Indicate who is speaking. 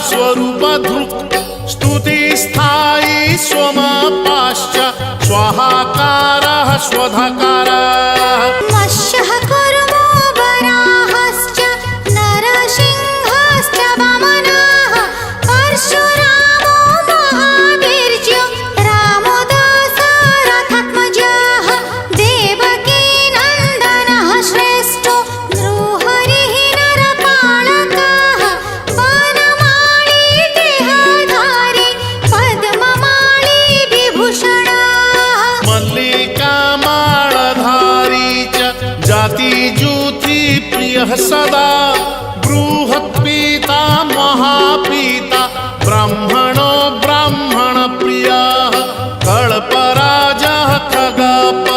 Speaker 1: स्वरूपधृक् स्तुतिस्थायी स्वमापाश्च स्वाहाकारः स्वधाकारः
Speaker 2: मत्स्यः कूर्मो वराहश्च नरसिंहश्च वामनः परशुरामो महावीर्यो रामो दशरथात्मजः देवकी नन्दनः श्रेष्ठो नृहरिः नरपालकः वनमाली देहधारी पद्ममाली विभूषणः
Speaker 1: मल्लिकामालधारी च जातिजूति प्रियः सदा बृहत्पिता महापिता ब्राह्मणो ब्राह्मणप्रियः कल्पराजः खगप